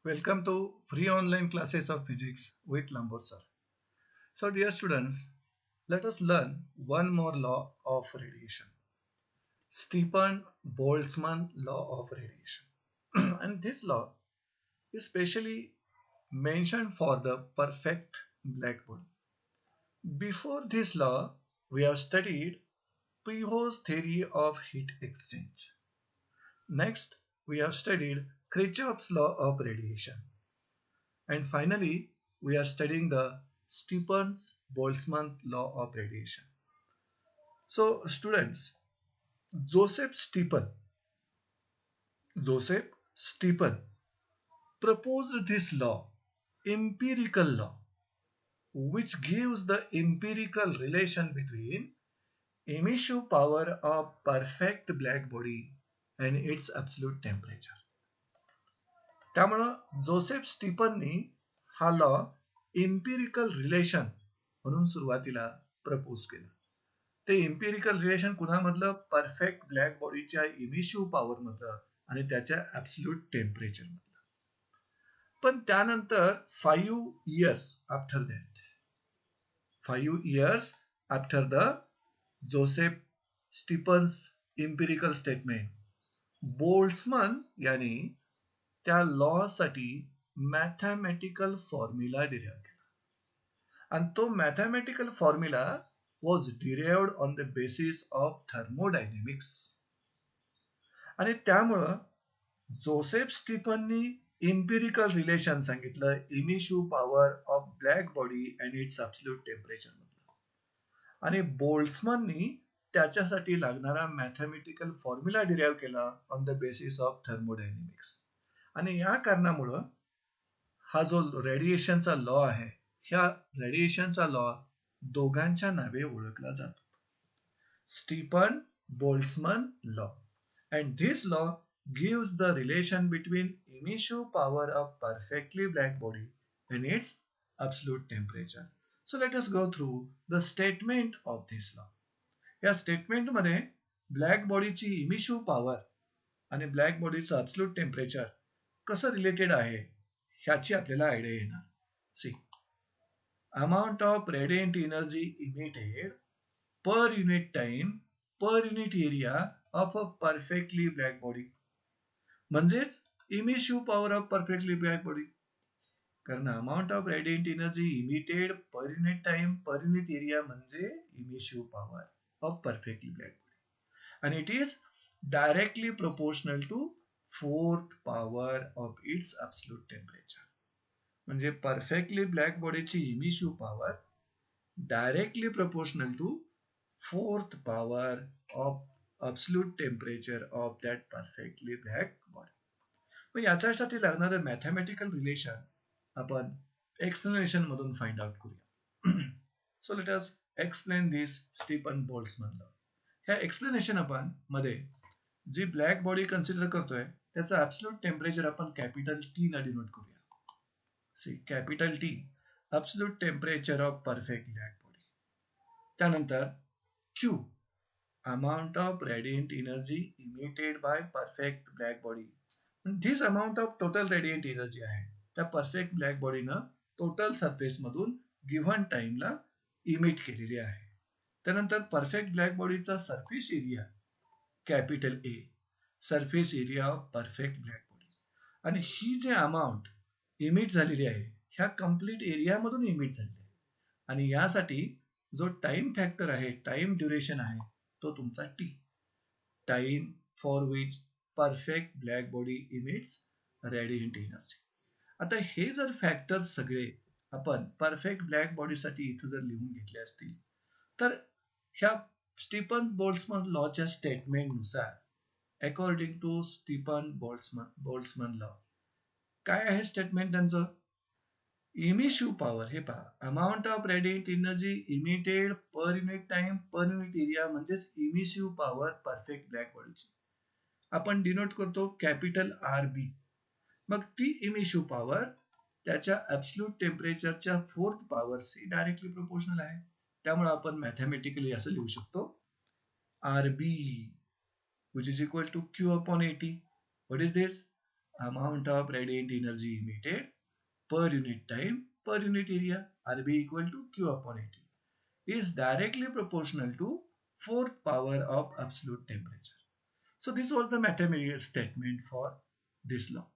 Welcome to free online classes of physics with Lambor sir. So dear students, let us learn one more law of radiation. Stephen Boltzmann law of radiation. And this law is specially mentioned for the perfect black body. Before this law, we have studied Pihot's theory of heat exchange. Next, we have studied Kirchhoff's law of radiation. And finally, we are studying the Stephens-Boltzmann law of radiation. So, students, Joseph Stephen, Joseph Stephen proposed this law, empirical law, which gives the empirical relation between emissive power of perfect black body and its absolute temperature. त्यामुळं Joseph स्टीफननी हा law empirical relation म्हणून सुरुवातीला propose केला. ते empirical relation कुणामधलं perfect black बॉडीच्या इमिशिव्ह power मधलं आणि त्याच्या ऍब्सल्यूट टेम्परेचर मधलं. पण त्यानंतर 5 years after the Joseph Stefan's empirical statement, Boltzmann यांनी त्या लॉ साठी मॅथमॅटिकल फॉर्म्युला डिराईव्ह केला. आणि तो mathematical formula was derived on the basis of thermodynamics. आणि त्यामुळं जोसेफ स्टीफननी एम्पिरिकल रिलेशन सांगितलं emissive power of black body and its absolute temperature मधलं. आणि बोल्ट्झमननी त्याच्यासाठी लागणारा मॅथमॅटिकल फॉर्म्युला डिराइव्ह केला on the basis of thermodynamics. आणि या कारणामुळं हा जो रेडिएशनचा लॉ आहे, ह्या रेडिएशनचा लॉ दोघांच्या नावे ओळखला जातो, Stefan Boltzmann law. And this law gives the relation between emissive power of perfectly black body and its absolute temperature. So let us go through the statement of this law. या statement मध्ये black बॉडीची emissive power आणि black बॉडीचं absolute temperature कसं related आहे ह्याची आपल्याला idea येणार. See, amount of radiant energy emitted per unit time per unit area of a perfectly black body, म्हणजेच emissive power of perfectly black body. कारण amount of radiant energy emitted per unit time per unit area म्हणजे emissive power of perfectly black body, आणि it is directly proportional to fourth power of its absolute temperature. म्हणजे perfectly black बॉडीची emissive power directly proportional to fourth power of absolute temperature of that perfectly black body. मग याच्यासाठी लागणारं mathematical relation आपण explanation मधून find out करूया. So let us explain this Stefan Boltzmann law. ह्या explanation आपण मध्ये जी ब्लॅक बॉडी कन्सिडर करतोय त्याचं ऍब्सल्यूट टेम्परेचर आपण कॅपिटल टी न डिनोट करूया. See, capital T absolute temperature of perfect black body. त्यानंतर Q, amount of radiant energy emitted by perfect black body. This amount of total radiant energy आहे त्या perfect black बॉडीनं total surface मधून given टाइमला emit केलेली आहे. त्यानंतर perfect black बॉडीचा surface area capital A, surface area of perfect black body. आणि ही जे अमाऊंट इमिट झालेली आहे ह्या कम्प्लीट एरिया मधून इमिट झालेली आहे. आणि यासाठी जो टाइम फॅक्टर आहे, टाइम ड्युरेशन आहे, तो तुमचा T, time for which perfect black body emits radiant energy. आता हे जर फॅक्टर्स सगळे आपण परफेक्ट ब्लॅक बॉडीसाठी इथं जर लिहून घेतले असतील तर ह्या स्टीफन बोल्ट्झमन लॉच्या स्टेटमेंट नुसार, according to Stefan Boltzmann law, काय आहे स्टेटमेंट त्यांचं? इमिशिव्ह पॉवर, हे पहा, amount of radiant energy emitted per unit time per unit area म्हणजेच इमिशिव्ह पॉवर परफेक्ट ब्लॅक बॉडीची आपण डिनोट करतो कॅपिटल आर बी. मग ती इमिशिव्ह पॉवर त्याच्या ऍब्सल्यूट टेम्परेचरच्या फोर्थ पॉवरशी डायरेक्टली प्रोपोर्शनल आहे. त्यामुळे आपण मॅथमॅटिकली असं लिहू शकतो R B which is equal to Q upon 80. What is this? amount of radiant energy emitted per unit time per unit area, RB equal to Q upon AT, is directly proportional to fourth power of absolute temperature. So this was the mathematical statement for this law.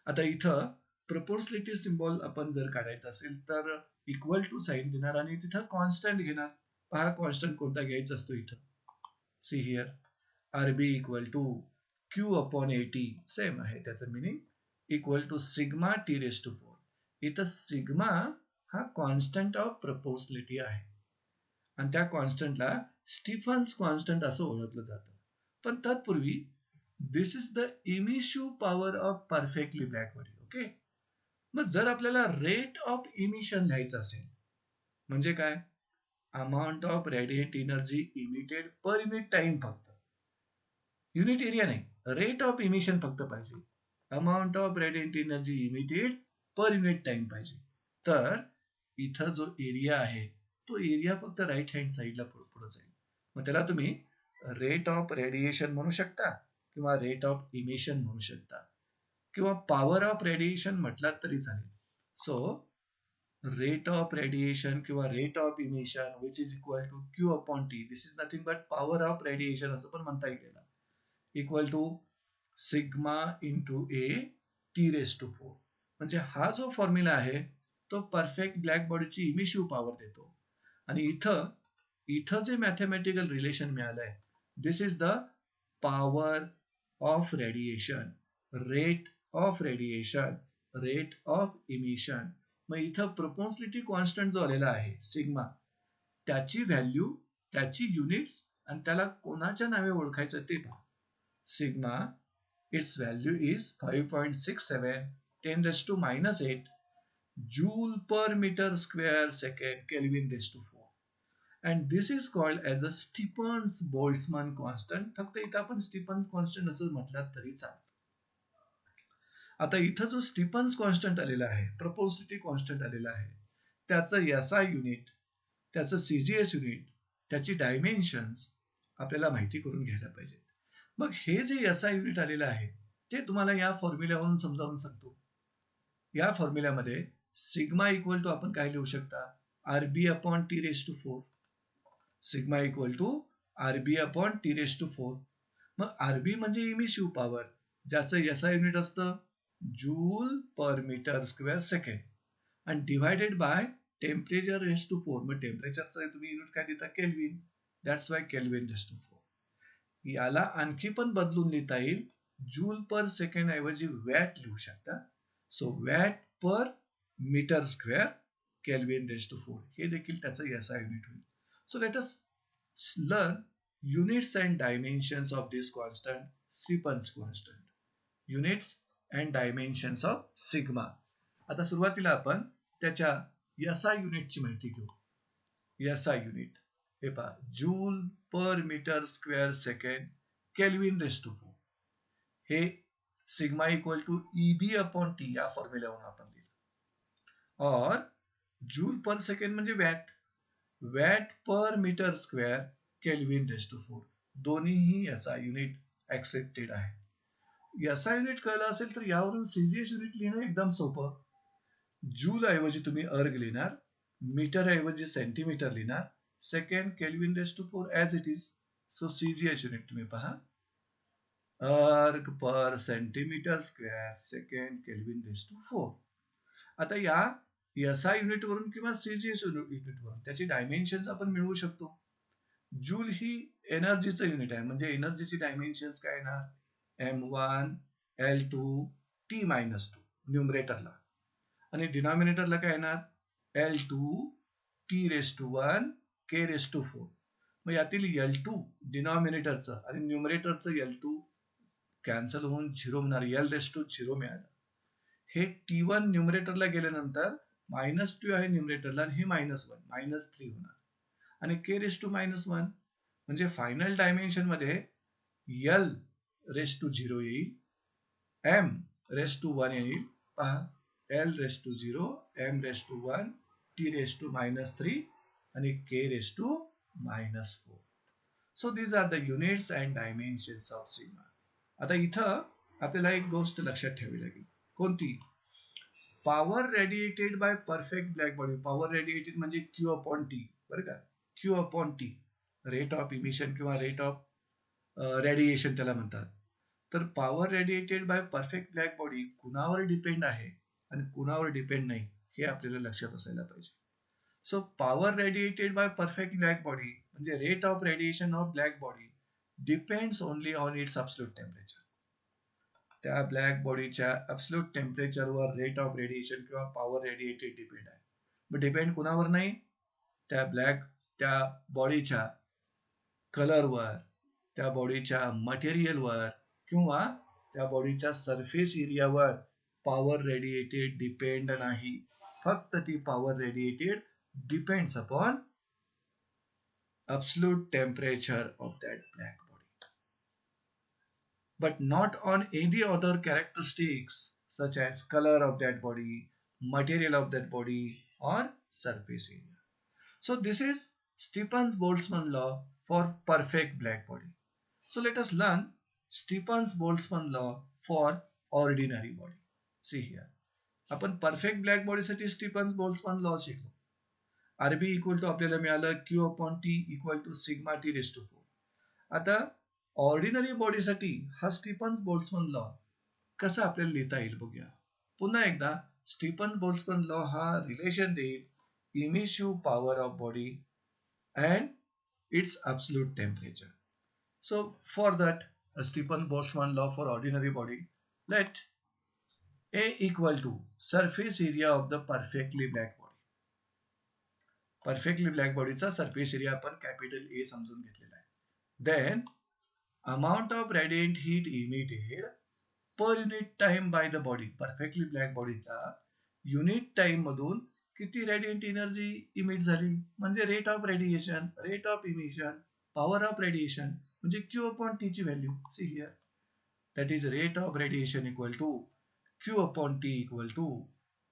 आता इथं proportionality symbol आपण जर काढायचा असेल तर equal to sign देणार आणि तिथं कॉन्स्टंट घेणार. पहा कॉन्स्टंट कोणता घ्यायचा असतो इथं. See here RB equal to Q upon AT same आहे त्याचं meaning equal to sigma T raise to 4. इथं सिग्मा हा कॉन्स्टंट ऑफ प्रोपोर्शनॅलिटी आहे आणि त्या कॉन्स्टंटला स्टीफन्स कॉन्स्टंट असं ओळखलं जातं. पण तत्पूर्वी this is the emissive power of perfectly black body. Okay, मग जर आपल्याला रेट ऑफ इमिशन लिहायचं असेल म्हणजे काय, amount of radiant energy emitted per unit time, फक्त युनिट एरिया नाही, रेट ऑफ इमिशन फक्त पाहिजे. Amount of radiant energy emitted per unit time पाहिजे. तर इथं जो एरिया आहे तो एरिया फक्त राईट हँड साईडला पुढे जाईल. मग त्याला तुम्ही रेट ऑफ रेडिएशन म्हणू शकता किंवा रेट ऑफ इमिशन म्हणू शकता किंवा पॉवर ऑफ रेडिएशन म्हटलात तरी चालेल. सो रेट ऑफ रेडिएशन किंवा rate of emission which is equal to Q upon T, this is nothing but power of radiation असं पण म्हणता येईल, equal to sigma into A T raise to 4. म्हणजे हा जो फॉर्म्युला आहे तो परफेक्ट ब्लॅक बॉडीची इमिशिव्ह पॉवर देतो. आणि इथं जे मॅथमॅटिकल रिलेशन मिळालंय, this is the power of radiation, rate of radiation, rate of emission. मग इथं प्रोपोर्शनॅलिटी कॉन्स्टंट जो आलेला आहे सिग्मा, त्याची व्हॅल्यू, त्याची युनिट्स आणि त्याला कोणाच्या नावे ओळखायचं ते पहा. Sigma, its value is 5.67 10 raised to minus 8 joule per meter square second Kelvin raised to 4, and this is called as a Stefan's Boltzmann constant. फक्त इथं आपण स्टीफन कॉन्स्टंट असं म्हटलं तरी चालेल. आता इथं जो स्टीफन्स कॉन्स्टंट आलेला आहे, प्रोपोर्शनॅलिटी कॉन्स्टंट आलेला आहे, त्याचं SI युनिट, त्याचं CGS युनिट, त्याची डायमेन्शन्स आपल्याला माहिती करून घ्यायला पाहिजे. मग हे जे SI युनिट आलेलं आहे ते तुम्हाला या फॉर्म्युल्यावरून समजावून सांगतो. या फॉर्म्युल्यामध्ये सिग्मा इक्वल टू आपण काय लिहू शकता, RB upon T raise to 4. Sigma equal to RB upon T raise to 4. मग RB म्हणजे इमिशिव्ह पॉवर, ज्याचं SI युनिट असतं joule per metre square second आणि divided by temperature raise to 4. मग टेम्परेचरचं तुम्ही युनिट काय देता, kelvin, that's why kelvin raise to 4. याला आणखी पण बदलून लिहिता येईल, जूल पर सेकंड ऐवजी वॅट लिहू शकता. So watt per metre square kelvin raise to 4, हे देखील त्याचं SI युनिट होईल. So let us learn units and dimensions of this constant, Stefan's constant, units and dimensions of sigma. आता सुरुवातीला आपण त्याच्या SI युनिटची माहिती घेऊ. SI युनिट हे पहा, joule per metre square second kelvin raise to 4. हे sigma equal to EB upon T या फॉर्म्युल्यावरून आपण लिहिलं. और जूल पर सेकंड म्हणजे watt, watt per metre square kelvin raise to 4. दोन्हीही SI युनिट ऍक्सेप्टेड आहे. SI युनिट कळलं असेल तर यावरून CGS युनिट लिहिणं एकदम सोपं. जूल ऐवजी तुम्ही अर्ग लिहिणार, मीटर ऐवजी सेंटीमीटर लिहिणार, second kelvin raise to 4 as it is. So CGS unit तुम्ही पहा, erg per centimetre square second kelvin raise to 4. आता या SI युनिट वरून किंवा CGS युनिट वरून त्याची डायमेन्शन्स आपण मिळवू शकतो. जूल ही एनर्जीचं युनिट आहे, म्हणजे एनर्जीची डायमेन्शन्स काय येणार, M1 L2 T मायनस 2 न्यूमरेटरला, आणि डिनॉमिनेटरला काय येणार L2 T raise to 1 K raise to 4. मग यातील L2 डिनॉमिनेटरचं आणि न्यूमरेटरचं L2 कॅन्सल होऊन 0 होणार, L रेस टू 0 मिळालं. हे T1 न्यूमरेटरला गेल्यानंतर -2 आहे न्यूमरेटरला आणि हे -1 -3 होणार आणि K रेस टू -1 म्हणजे फायनल डायमेन्शन मध्ये L रेस टू 0 येईल, M रेस टू 1 येईल. पहा, L raise to 0, M raise to 1, T raise to -3 आणि K raise to -4. So these are the units and dimensions of sigma. आता इथं आपल्याला एक गोष्ट लक्षात ठेवावी लागेल. कोणती? Power radiated by perfect black body. Power radiated म्हणजे क्यू अपॉन टी, बरं का? Q upon T, rate of emission किंवा रेट ऑफ रेडिएशन त्याला म्हणतात. तर power radiated by perfect black body कुणावर डिपेंड आहे आणि कुणावर डिपेंड नाही हे आपल्याला लक्षात असायला पाहिजे. So power radiated by perfect black body म्हणजे rate of radiation of black body depends only on its absolute temperature. त्या ब्लॅक बॉडीच्या अब्सोल्यूट टेम्परेचरवर रेट ऑफ रेडिएशन किंवा पॉवर रेडिएटेड डिपेंड आहे. मग डिपेंड कुणावर नाही? त्या बॉडीच्या कलरवर, त्या बॉडीच्या मटेरियलवर किंवा त्या बॉडीच्या सरफेस एरियावर पॉवर रेडिएटेड डिपेंड नाही. फक्त ती power radiated depends upon absolute temperature of that black body, but not on any other characteristics such as color of that body, material of that body, or surface area. So this is Stephens-Boltzmann law for perfect black body. So let us learn Stephens-Boltzmann law for ordinary body. See here, आपण perfect black body साठी Stephens-Boltzmann law शिकलो. RB equal to आपल्याला मिळालं Q upon T equal to sigma T raise to 4. आता ordinary बॉडीसाठी हा Stephen's Boltzmann law कसा आपल्याला लिहिता येईल बघूया. पुन्हा एकदा स्टीफन बोल्ट्झमन लॉ हा रिलेशन देईल emissive power of body and its absolute temperature. So for that Stefan Boltzmann law for ordinary body, let A equal to surface area of the perfectly black body. Perfectly black बॉडीचा surface area आपण capital A समजून घेतलेला आहे. Then amount of radiant heat emitted per unit time by the body. Perfectly black बॉडीचा unit time मधून किती radiant energy emit झाली म्हणजे rate of radiation, rate of emission, power of radiation म्हणजे क्यू अपॉन टी ची value. See here, that is rate of radiation equal to Q upon T equal to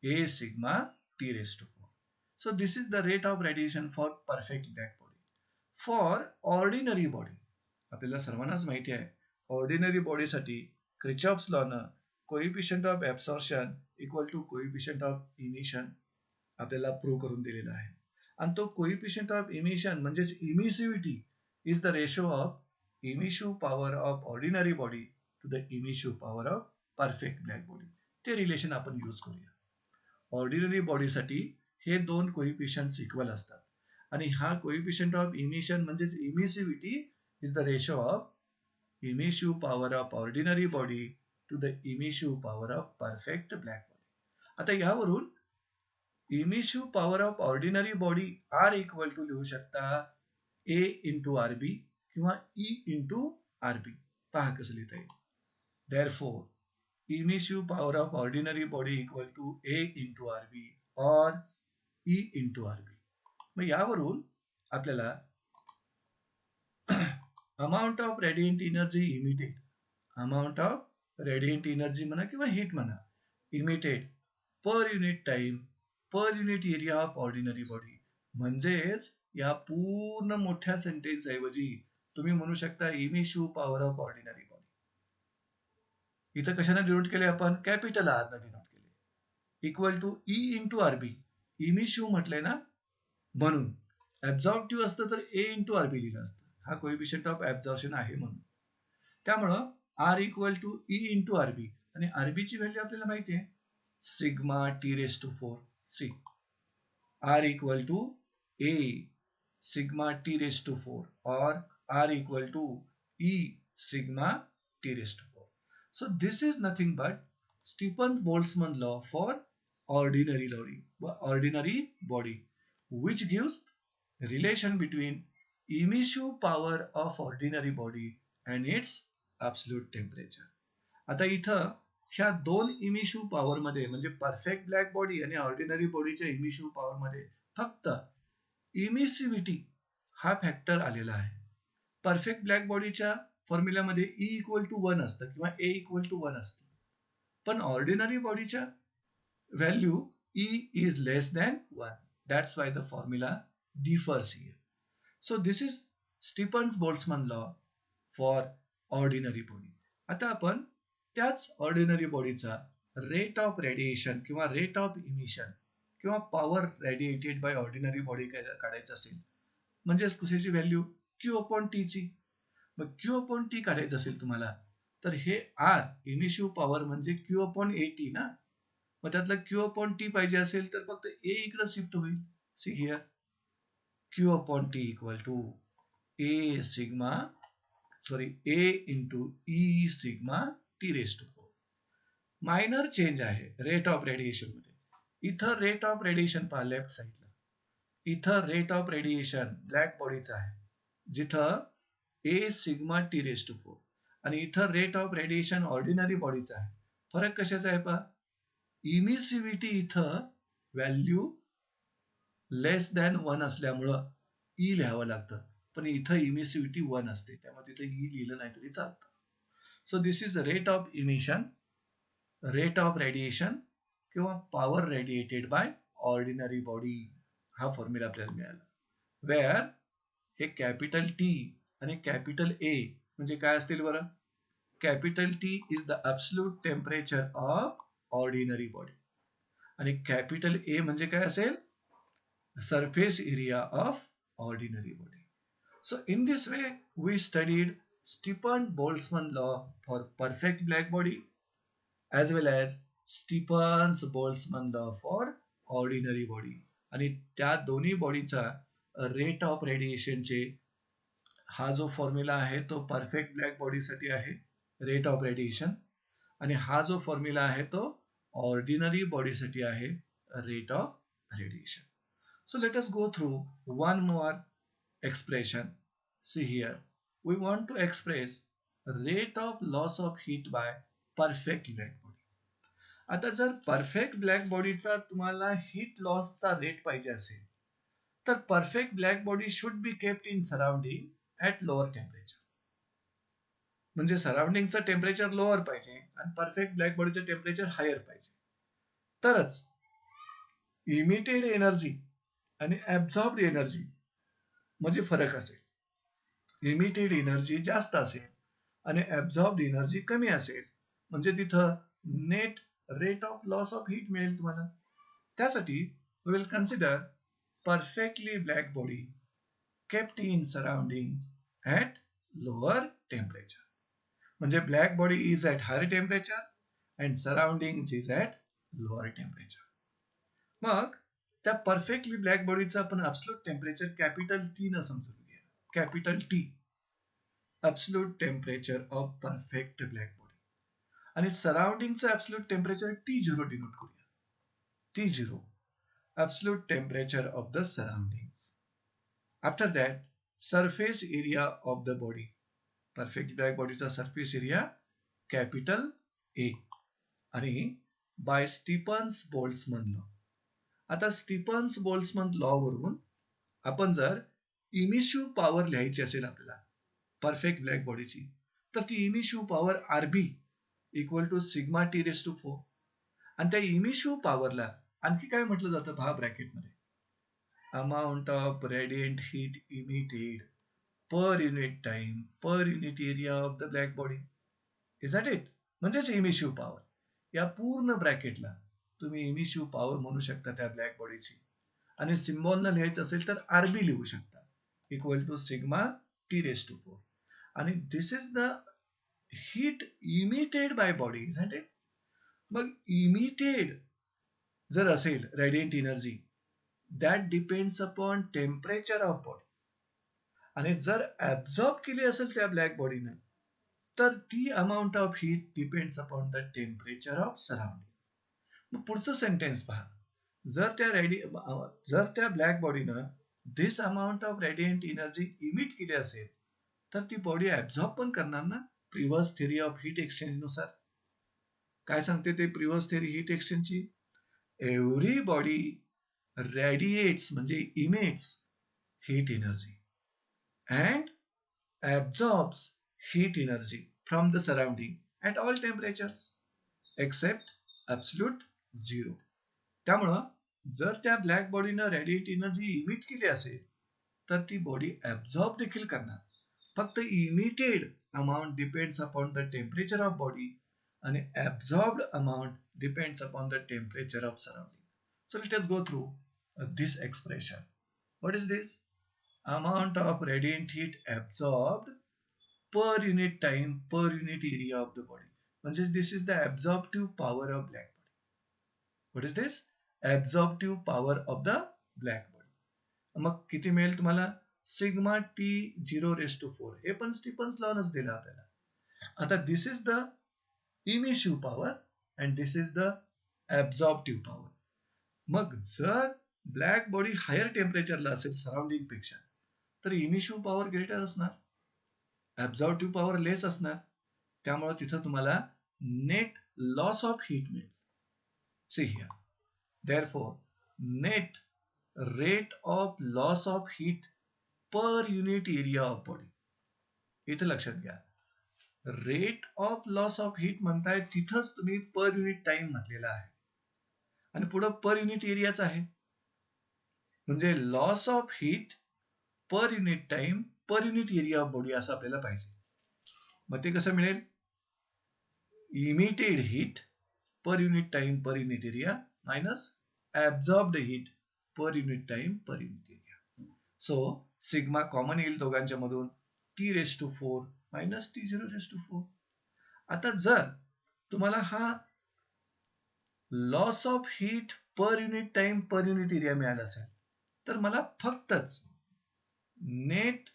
A sigma T raise to 4. So this is the rate of radiation for perfect black body. For ordinary body, आपल्याला सर्वांनाच माहिती आहे ordinary बॉडीसाठी Kirchhoff's लॉनं coefficient of absorption equal to coefficient of emission आपल्याला prove करून दिलेला आहे. आणि तो कोइफिशियंट ऑफ इमिशन म्हणजेच emissivity is the ratio of emissive power of ordinary body to the emissive power of perfect black body. ते relation आपण use करूया. ऑर्डिनरी बॉडीसाठी हे दोन कोइफिशियंट्स इक्वल असतात आणि हा कोइफिशियंट ऑफ इमिशन म्हणजेच emissivity is the ratio of emissive power of ordinary body to the emissive power of perfect black body. आता यावरून emissive power of ordinary body R equal to लिहू शकता ए इंटू आरबी किंवा E into RB. पहा कसं लिहिता येईल. Therefore emissive power of ordinary body equal to A into RB or E into RB. मग यावरून आपल्याला amount of radiant energy emitted, amount of radiant energy म्हणा किंवा हीट म्हणा emitted per unit time per unit area of ordinary body. म्हणजेच या पूर्ण मोठ्या सेंटेन्स ऐवजी तुम्ही म्हणू शकता emissive power of ordinary body. इथं कशाने डिनोट केले आपण? कॅपिटल आर ने डिनोट केले. Equal to E into RB. Emissive म्हटलंय ना म्हणून, ऍब्झॉर्प्टिव्ह असतं तर ए इंटू आरबी लिहिलं असतं. हा कोइफिशियंट ऑफ ऍब्झॉर्प्शन आहे म्हणून. त्यामुळं R equal to E into RB आणि आरबीची व्हॅल्यू आपल्याला माहिती आहे sigma T raise to 4. See R equal to A sigma T raise to 4 और R equal to E sigma T raise to 4. So this is nothing but Stefan-Boltzmann law for ordinary body, which gives relation between emission power of ordinary body and its absolute temperature. आता इथं ह्या दोन इमिशिव्ह power मध्ये म्हणजे perfect black body आणि ordinary बॉडीच्या इमिशिव्ह power मध्ये फक्त इमिसिव्हिटी हा फॅक्टर आलेला आहे. परफेक्ट ब्लॅक बॉडीच्या फॉर्म्युलामध्ये ई इक्वल टू 1 असतं किंवा ए इक्वल टू 1 असतं. पण ऑर्डिनरी बॉडीच्या value E is less than 1. That's why the formula differs here. So this is Stefan's Boltzmann law for ordinary body. आता आपण त्याच ऑर्डिनरी बॉडीचा रेट ऑफ रेडिएशन किंवा रेट ऑफ इमिशन किंवा power radiated by ordinary body काढायचं असेल, म्हणजेच कशाची व्हॅल्यू क्यू अपॉन टी ची. मग क्यू अपॉन टी काढायचं असेल तुम्हाला, तर हे आर इमिशिव्ह पॉवर म्हणजे क्यू अपॉन ए टी ना. मग त्यातलं क्यू अपॉन टी पाहिजे असेल तर फक्त ए इकडे शिफ्ट होईल. See here Q upon T equal to A sigma A into E sigma T raise to 4. Minor change आहे रेट ऑफ रेडिएशन मध्ये. इथं रेट ऑफ रेडिएशन पहा लेफ्ट साईडला, इथं रेट ऑफ रेडिएशन ब्लॅक बॉडीचा आहे जिथं A sigma T raise to 4, आणि इथं रेट ऑफ रेडिएशन ऑर्डिनरी बॉडीचा आहे. फरक कशाचा आहे पहा, इमिसिव्हिटी इथं व्हॅल्यू लेस दॅन 1 असल्यामुळं ई लिहावं लागतं, पण इथं इमिसिव्हिटी 1 असते, त्यामुळे तिथे ई लिहिलं नाही तरी चालतं. So this is rate of emission, rate of radiation किंवा power radiated by ordinary body. हा फॉर्म्युला आपल्याला मिळाला. वेअर हे कॅपिटल टी आणि कॅपिटल ए म्हणजे काय असतील बरं. Capital T is the absolute temperature of ordinary body आणि कॅपिटल ए म्हणजे काय असेल, surface area of ordinary body. So in this way we studied Stefan-Boltzmann law for perfect black body as well as Stefan-Boltzmann law for ordinary body. आणि त्या दोन्ही बॉडीचा rate of रेडिएशनचे हा जो फॉर्म्युला आहे तो परफेक्ट ब्लॅक बॉडीसाठी आहे रेट ऑफ रेडिएशन, आणि हा जो फॉर्म्युला आहे तो ऑर्डिनरी बॉडीसाठी आहे rate of radiation. So let us go through one more expression. See here, we want to express rate of loss of heat by perfect black body. आता जर perfect black बॉडीचा तुम्हाला हीट लॉसचा रेट पाहिजे असेल तर perfect black body should be kept in surrounding at lower temperature. म्हणजे सराउंडिंगचं temperature lower पाहिजे आणि परफेक्ट ब्लॅक बॉडीचं टेम्परेचर हायर पाहिजे, तरच इमिटेड एनर्जी आणि ऍब्झॉर्ब्ड एनर्जी म्हणजे फरक असेल. इमिटेड एनर्जी जास्त असेल आणि ऍब्झॉर्ब्ड एनर्जी कमी असेल, म्हणजे तिथं net rate of loss of heat मिळेल तुम्हाला. त्यासाठी we will consider perfectly black body kept in surroundings at lower temperature. म्हणजे black body is at higher temperature and surroundings is at lower temperature. मग त्या परफेक्टली ब्लॅक बॉडीचं आपण absolute temperature capital T न समजून घ्या. Capital T absolute temperature of perfect black body, आणि सराउंडिंगचं absolute temperature T0 denote करूया. T0 absolute temperature of the surroundings. After that surface area of the body, perfect black बॉडीचा surface area capital ए, आणि bye Stephen's Boltzmann law. आता Stephen's Boltzmann law वरून आपण जर इमिशिव्ह power लिहायची असेल आपल्याला परफेक्ट ब्लॅक बॉडीची, तर ती emissive power RB equal to sigma T raise to 4. आणि त्या इमिशिव्ह पॉवरला आणखी काय म्हटलं जातं पहा ब्रॅकेटमध्ये, amount of radiant heat emitted per unit time per unit area of the black body. Is that it? म्हणजेच इमिशिव्ह पॉवर. या पूर्ण ब्रॅकेटला तुम्ही इमिशिव्ह पॉवर म्हणू शकता त्या ब्लॅक बॉडीची, आणि सिम्बॉलनं लिहायचं असेल तर आरबी लिहू शकता equal to sigma T raise to 4. आणि this is the heat emitted by body. Is that it? मग इमिटेड जर असेल radiant energy, that depends upon temperature of body, आणि जर ऍब्झॉर्ब केली असेल त्या ब्लॅक बॉडीनं तर ती amount of heat depends upon the temperature of surrounding. मग पुढचं सेंटेन्स पहा, जर त्या ब्लॅक बॉडीनं this amount of radiant energy emit केली असेल तर ती बॉडी ऍब्झॉर्ब पण करणार ना, previous theory of heat exchange नुसार. काय सांगते ते प्रिव्हस थेरी हीट एक्सचेंजची? एव्हरी बॉडी रेडिएट्स म्हणजे emits heat energy and absorbs heat energy from the surrounding at all temperatures except absolute zero. त्यामुळं जर त्या ब्लॅक बॉडीनं रेडिएट एनर्जी इमिट केली असेल तर ती बॉडी ऍब्झॉर्ब देखील करणार. फक्त emitted amount depends upon the temperature of body आणि absorbed amount depends upon the temperature of surrounding. So let us go through this expression. What is this? Amount of radiant heat absorbed per unit time per unit area of the body. म्हणजे this is the absorptive power of black body. What is this? Absorptive power of the black body. मग किती मिळेल तुम्हाला? Sigma T 0 हे पण Stephen's launch दिला आपल्याला. आता this is the emissive power and this is the absorptive power. मग जर ब्लॅक बॉडी हायर टेम्परेचरला असेल सराउंडिंग पेक्षा तर इमिशिव्ह पॉवर ग्रेटर असणार, ऍब्झॉर्प्टिव्ह पॉवर लेस असणार. त्यामुळे तिथं तुम्हाला नेट लॉस ऑफ हीट मिळेल. See here, therefore net rate of loss of heat per unit area of body. इथं लक्षात घ्या, rate of loss of heat म्हणताय तिथंच तुम्ही पर युनिट टाइम म्हटलेला आहे आणि पुढं पर युनिट एरियाच आहे. म्हणजे loss of heat per unit time per unit area of body असं आपल्याला पाहिजे. मग ते कसं मिळेल? इमिटेड हीट पर unit time per unit area minus absorbed heat per unit time per unit area. So sigma common येईल दोघांच्या मधून, T⁴ मायनस T⁴. आता जर तुम्हाला हा loss of heat per unit time per unit area मिळाला असेल तर मला फक्तच net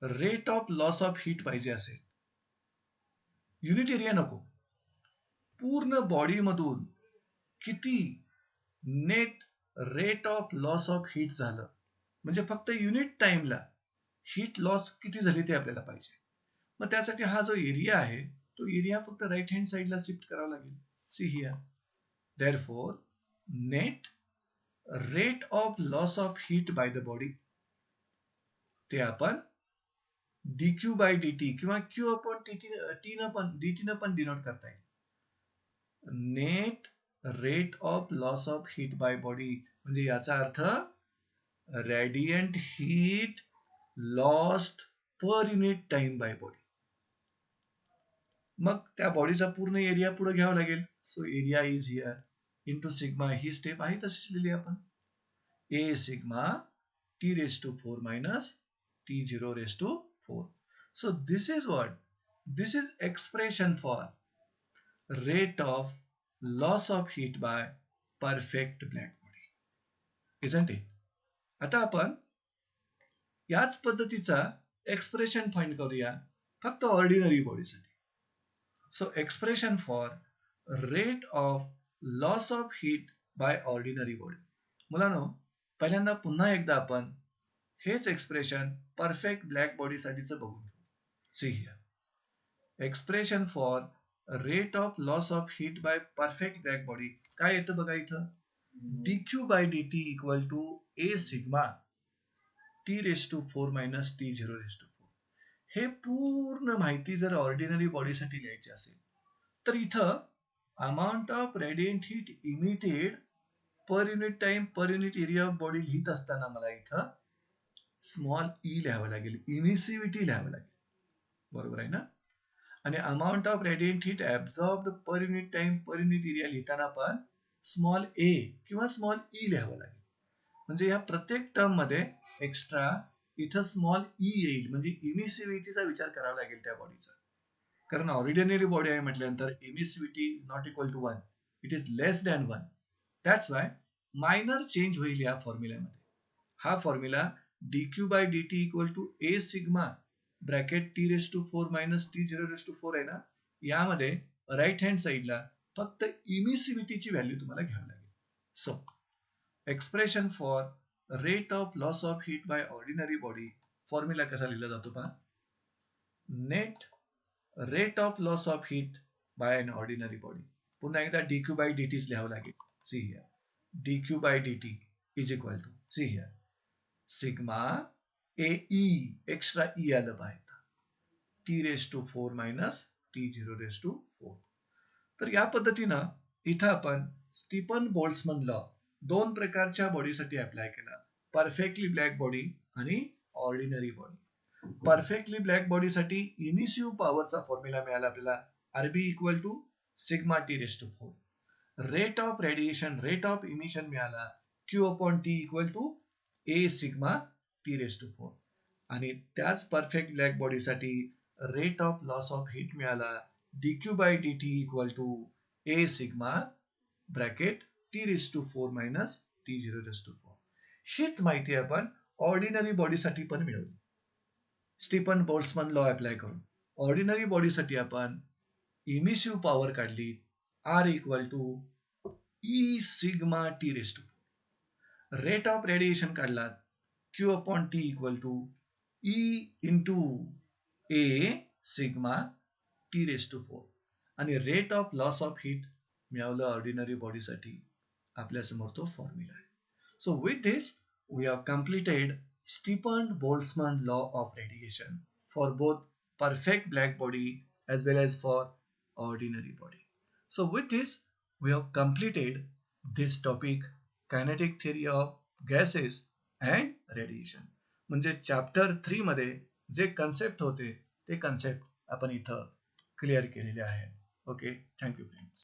rate of loss of heat पाहिजे असेल, युनिट एरिया नको. पूर्ण बॉडी मधून किती net rate of loss of heat झालं, म्हणजे फक्त युनिट टाइमला हीट लॉस किती झाली ते आपल्याला पाहिजे. मग त्यासाठी हा जो एरिया आहे तो एरिया फक्त राईट हँड साइडला शिफ्ट करावा लागेल. See here, therefore net rate of loss of heat by the body ते आपण dq बाय dt किंवा q अपॉन dt न पण डिनोट करता येईल. Net rate of loss of heat by body म्हणजे याचा अर्थ radiant heat lost per unit time by body. मग त्या बॉडीचा पूर्ण एरिया पुढे घ्यावा लागेल. So area is here into sigma, ही स्टेप आहे तशीच लिहिली आपण. ए sigma T⁴ minus T⁴. So this is what? This is expression for rate of loss of heat by perfect black body, isn't it? आता आपण याच पद्धतीचा एक्सप्रेशन फाइंड करूया फक्त ऑर्डिनरी बॉडीसाठी. So expression for rate of loss of heat by ordinary body. मुलांनो, पहिल्यांदा पुन्हा एकदा आपण हेच एक्सप्रेशन परफेक्ट ब्लॅक बॉडीसाठीच बघून घेऊ. See here, expression for rate of loss of heat by perfect black body काय येतं बघा इथं, dq by dt equal to a sigma T⁴ minus T⁴. हे पूर्ण माहिती जर ऑर्डिनरी बॉडीसाठी लिहायची असेल तर इथं amount of radiant heat emitted per unit time per unit area of body लिहित असताना मला इथं स्मॉल ई लिहावं लागेल, इमिसिव्हिटी लिहावं लागेल. बरोबर आहे ना? आणि amount of radiant heat absorbed per unit time per unit area लिहिताना पण स्मॉल ए किंवा स्मॉल ई लिहावं लागेल. म्हणजे या प्रत्येक टर्म मध्ये एक्स्ट्रा इथं स्मॉल ई येईल, म्हणजे इमिसिव्हिटीचा विचार करावा लागेल त्या बॉडीचा. कारण ऑर्डिनरी बॉडी आहे म्हटल्यानंतर emissivity not equal to 1, it is less than 1. That's why minor change होईल या फॉर्म्युल्यामध्ये. हा formula dq by dt equal to a sigma bracket T⁴ minus T⁴ आहे ना, यामध्ये राईट हँड साइडला फक्त इमिसिव्हिटीची व्हॅल्यू तुम्हाला घ्यावी लागेल. So expression for rate of loss of heat by ordinary body formula कसा लिहिला जातो पहा, net rate of loss of heat by an ordinary body. पुन्हा एकदा dq बाय dt लिहावं लागेल. See here, dq by dt is equal to, see here, sigma A extra E आलं पाहिजे, T⁴ मायनस T⁴. तर या पद्धतीनं इथं आपण स्टीफन बोल्ट्झमन लॉ दोन प्रकारच्या बॉडीसाठी अप्लाय केला, परफेक्टली ब्लॅक बॉडी आणि ऑर्डिनरी बॉडी. परफेक्टली ब्लॅक बॉडीसाठी इमिसिव्ह पॉवरचा फॉर्म्युला मिळाला आपल्याला, RB equal to sigma T raise to 4. Rate of radiation, rate of emission मिळाला Q upon T equal to A sigma T raise to 4. आणि त्याच perfect black बॉडीसाठी rate of loss of heat मिळाला dq by dt equal to A sigma bracket T raise to 4 minus T zero race to 4. हीच माहिती आपण ordinary बॉडीसाठी पण मिळवली स्टीफन बोल्ट्झमन लॉ अप्लाय करून. ऑर्डिनरी बॉडीसाठी आपण इमिसिव्ह पॉवर काढली R equal to E sigma T raise to. Rate of radiation काढला Q upon T equal to E into A sigma T raise to 4. आणि rate of loss of heat मिळवलं ordinary बॉडीसाठी. आपल्यासमोर तो formula आहे. So with this, we have completed Stephan-Boltzmann law of radiation for both perfect black body as well as for ordinary body. So with this, we have completed this topic, kinetic theory of gases and radiation. म्हणजे chapter 3 मध्ये जे concept होते ते concept आपण इथं clear केलेले आहेत. Okay, thank you friends.